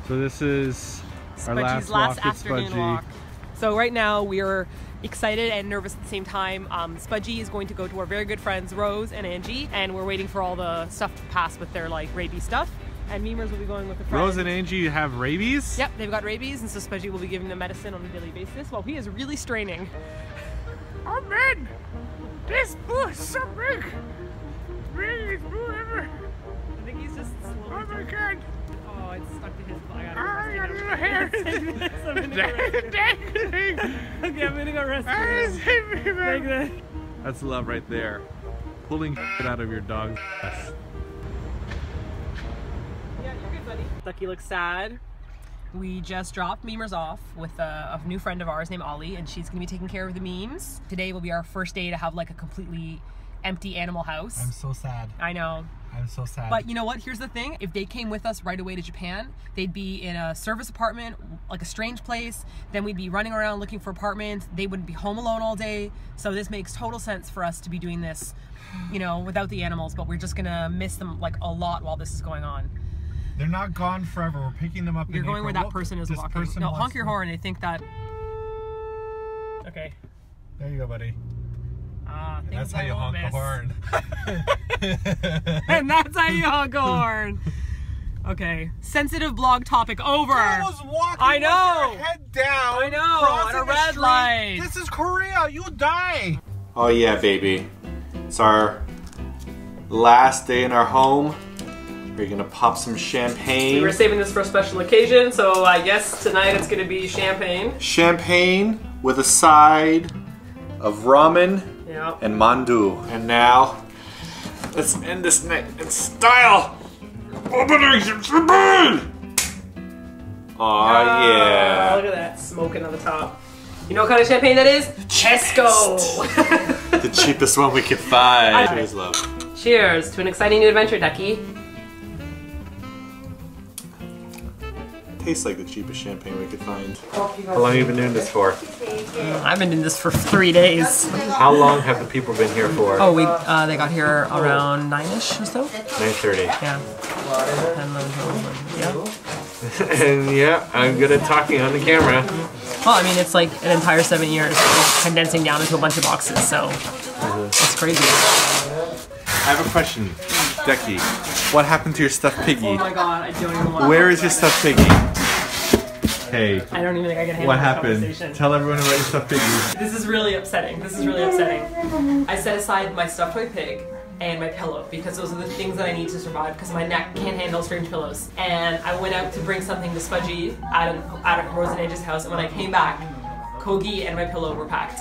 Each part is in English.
So this is our Spudgy's last walk afternoon Spudgy. walk. So right now we're excited and nervous at the same time. Spudgy is going to go to our very good friends Rose and Angie, and we're waiting for all the stuff to pass with their like rabies stuff. And Memers will be going with the friends. Rose and Angie have rabies? Yep, they've got rabies, and so Spudgy will be giving them medicine on a daily basis while he is really straining. Oh man, this bush is so big. Biggest bull ever. I think he's just slowly. Oh my god. Oh, it's stuck to his butt. I got a little hair. Okay, I'm gonna go rescue. That's love right there. Pulling shit out of your dog's ass. Yeah, you're good, buddy. Ducky looks sad. We just dropped Memers off with a new friend of ours named Ollie, and she's gonna be taking care of the memes. Today will be our first day to have like a completely empty animal house. I'm so sad. I know. I'm so sad. But you know what? Here's the thing. If they came with us right away to Japan, they'd be in a service apartment, like a strange place. Then we'd be running around looking for apartments. They wouldn't be home alone all day. So this makes total sense for us to be doing this, you know, without the animals. But we're just gonna miss them like a lot while this is going on. They're not gone forever. We're picking them up. You're going where that person is walking. No, honk your horn. They think that. Okay. There you go, buddy. That's how you honk a horn. And that's how you honk a horn. Okay. Sensitive blog topic over. I was walking I know. with your head down. I know. At a red light. This is Korea. You'll die. Oh yeah, baby. It's our last day in our home. We're gonna pop some champagne. We were saving this for a special occasion, so I guess tonight it's gonna be champagne. Champagne with a side of ramen and mandu. And now, let's end this night in style. Opening some champagne! Aw, yeah. Look at that smoking on the top. You know what kind of champagne that is? Chesco! The cheapest one we could find. Cheers, love. Cheers to an exciting new adventure, Ducky. Tastes like the cheapest champagne we could find. How long have you been doing this for? I've been doing this for 3 days. How long have the people been here for? Oh, they got here around 9-ish or so. 9:30. Yeah. Yeah. And yeah, I'm good at talking on the camera. Well, I mean, it's like an entire 7 years condensing down into a bunch of boxes, so it's crazy. I have a question, Ducky. What happened to your stuffed piggy? Oh my god, I don't even want to. Where is your stuffed piggy? Hey. I don't even think I can handle What this happened? conversation. Tell everyone about your stuffed piggy. This is really upsetting. This is really upsetting. I set aside my stuffed toy pig and my pillow because those are the things that I need to survive because my neck can't handle strange pillows. And I went out to bring something to Spudgy out of Rose and Ange's house, and when I came back, Kogi and my pillow were packed.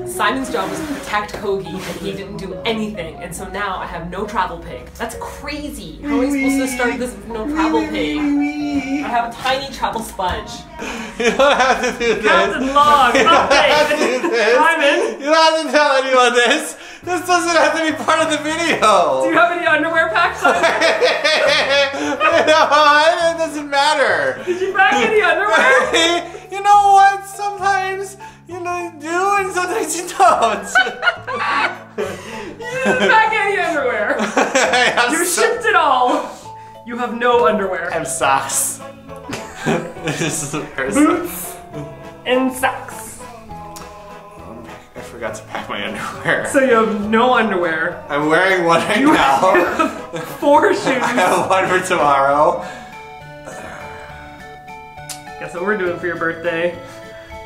Simon's job was to protect Kogi, and he didn't do anything, and so now I have no travel pig. That's crazy. How am I supposed to start this with no travel pig? I have a tiny travel Spudge. You don't have to do this. Captain Log, update! Simon! You don't have to tell anyone this. This doesn't have to be part of the video. Do you have any underwear packed, Simon? No, it doesn't matter. Did you pack any underwear? You know what? Sometimes you do and sometimes you don't. You didn't pack any underwear. You shipped it all. You have no underwear. I have socks. This is a pair of Boots and socks. I forgot to pack my underwear. So you have no underwear. I'm wearing one right now. 4 shoes. I have one for tomorrow. Guess what we're doing for your birthday?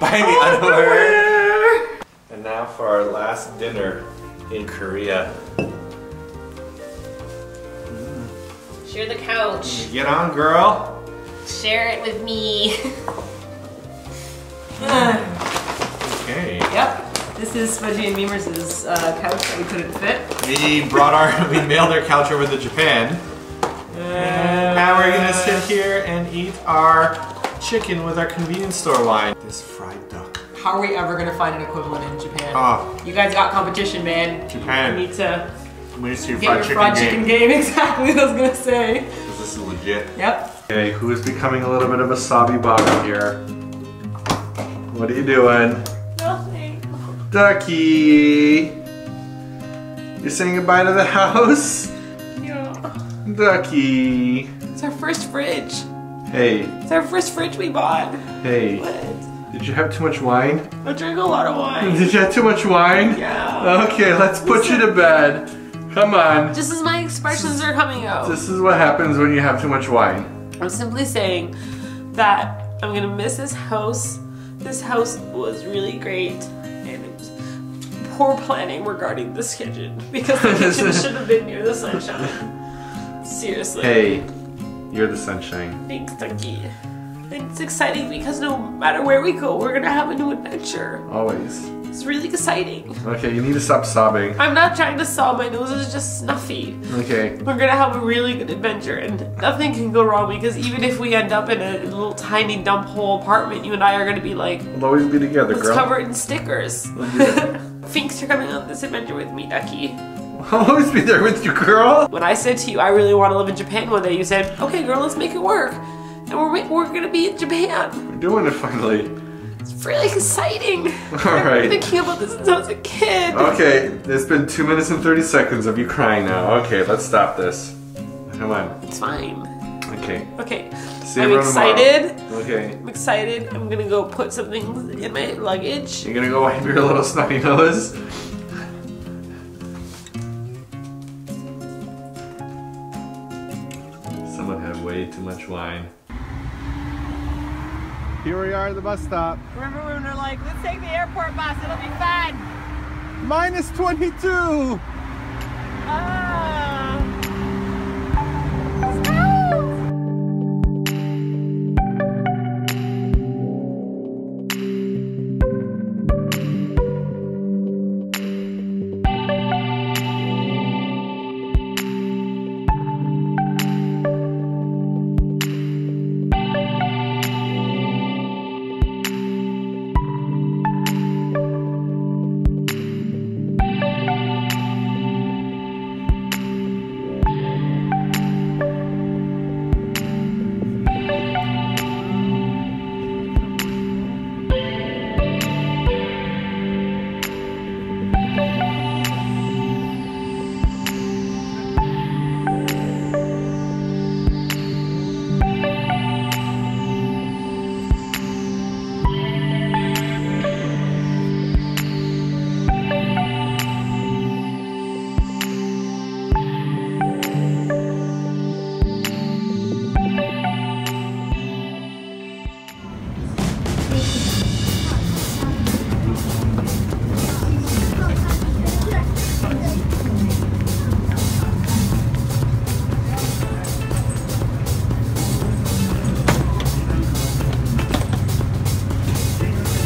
Buy me underwear. And now for our last dinner in Korea. Share the couch. Get on, girl. Share it with me. Okay. Yep. This is Spudgy and Memers' couch that we couldn't fit. We mailed our couch over to Japan. And now we're gonna sit here and eat our chicken with our convenience store wine. This fried duck. How are we ever gonna find an equivalent in Japan? Oh. You guys got competition, man. Japan. You need to We need to see get your fried chicken game. Exactly what I was gonna say. This is legit. Yep. Okay, who is becoming a little bit of a sobby bottom here? What are you doing? Nothing. Ducky! You're saying goodbye to the house? Yeah. Ducky! It's our first fridge. Hey. It's our first fridge we bought. Hey. What? Did you have too much wine? I drink a lot of wine. Did you have too much wine? Yeah. Okay, let's put you to bed. Come on. Just as my expressions are coming out. This is what happens when you have too much wine. I'm simply saying that I'm gonna miss this house. This house was really great, and it was poor planning regarding this kitchen because the kitchen should have been near the sunshine. Seriously. Hey, you're the sunshine. Thanks, Ducky. It's exciting because no matter where we go, we're gonna have a new adventure. Always. It's really exciting. Okay, you need to stop sobbing. I'm not trying to sob, my nose is just snuffy. Okay. We're gonna have a really good adventure and nothing can go wrong because even if we end up in a little tiny dump hole apartment, you and I are gonna be like, We'll always be together, let's girl. cover it in stickers. Thanks for coming on this adventure with me, Ducky. I'll always be there with you, girl. When I said to you, I really want to live in Japan one day, you said, okay girl, let's make it work. And we're gonna be in Japan. We're doing it finally. It's really exciting. Alright. I've been thinking about this since I was a kid. Okay, it's been 2 minutes and 30 seconds of you crying now. Okay, let's stop this. Come on. It's fine. Okay. Okay. See I'm everyone excited. tomorrow. Okay. I'm excited. I'm gonna go put some things in my luggage. You're gonna go wipe your little snotty nose? Someone had way too much wine. Here we are at the bus stop. Remember when they're like, let's take the airport bus, it'll be fun. Minus 22! Let's go!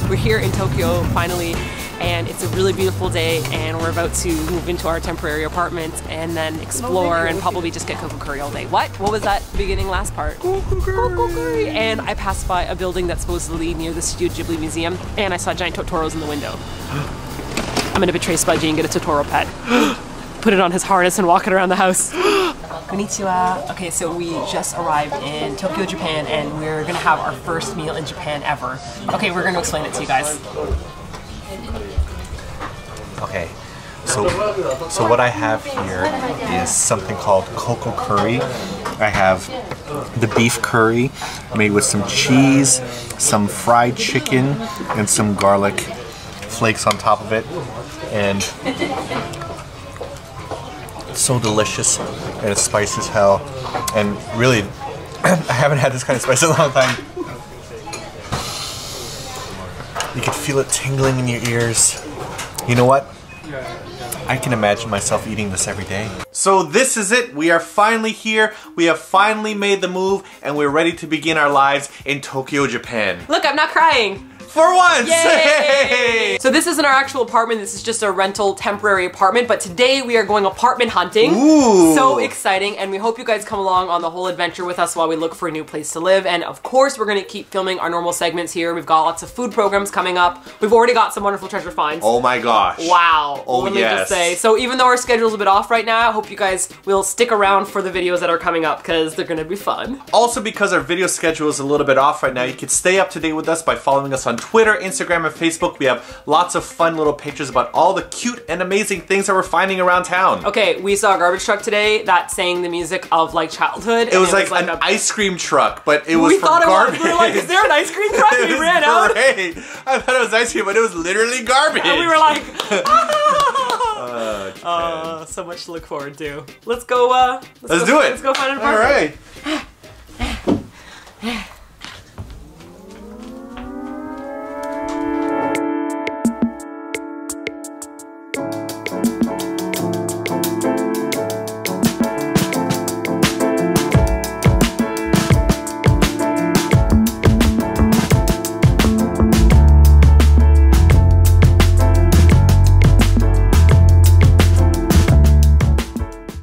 We're here in Tokyo finally, and it's a really beautiful day, and we're about to move into our temporary apartment and then explore and probably just get koko curry all day. What was that beginning last part? Koko curry! And I passed by a building that's supposedly near the Studio Ghibli Museum, and I saw giant Totoros in the window. I'm gonna betray Spudgy and get a Totoro pet. Put it on his harness and walk it around the house. Konnichiwa. Okay, so we just arrived in Tokyo, Japan, and we're gonna have our first meal in Japan ever. Okay, we're gonna explain it to you guys. Okay, so what I have here is something called koko curry. I have the beef curry made with some cheese, some fried chicken, and some garlic flakes on top of it. And it's so delicious, and it's spicy as hell. And really, I haven't had this kind of spice in a long time. You can feel it tingling in your ears. You know what? I can imagine myself eating this every day. So this is it. We are finally here. We have finally made the move, and we're ready to begin our lives in Tokyo, Japan. Look, I'm not crying. For once! Yay! So this isn't our actual apartment, this is just a rental temporary apartment, but today we are going apartment hunting. Ooh. So exciting, and we hope you guys come along on the whole adventure with us while we look for a new place to live. And of course, we're gonna keep filming our normal segments here. We've got lots of food programs coming up. We've already got some wonderful treasure finds. Oh my gosh. Wow. Oh Let me yes. just say. So even though our schedule's a bit off right now, I hope you guys will stick around for the videos that are coming up because they're gonna be fun. Also, because our video schedule is a little bit off right now, you can stay up to date with us by following us on Twitter, Instagram, and Facebook. We have lots of fun little pictures about all the cute and amazing things that we're finding around town. Okay, we saw a garbage truck today that sang the music of like childhood. It was like an ice cream truck, but it was for garbage. We were like, is there an ice cream truck? We ran out. Great. I thought it was ice cream, but it was literally garbage. And we were like, so much to look forward to. Let's go. Let's do it. Let's go find an apartment. All right.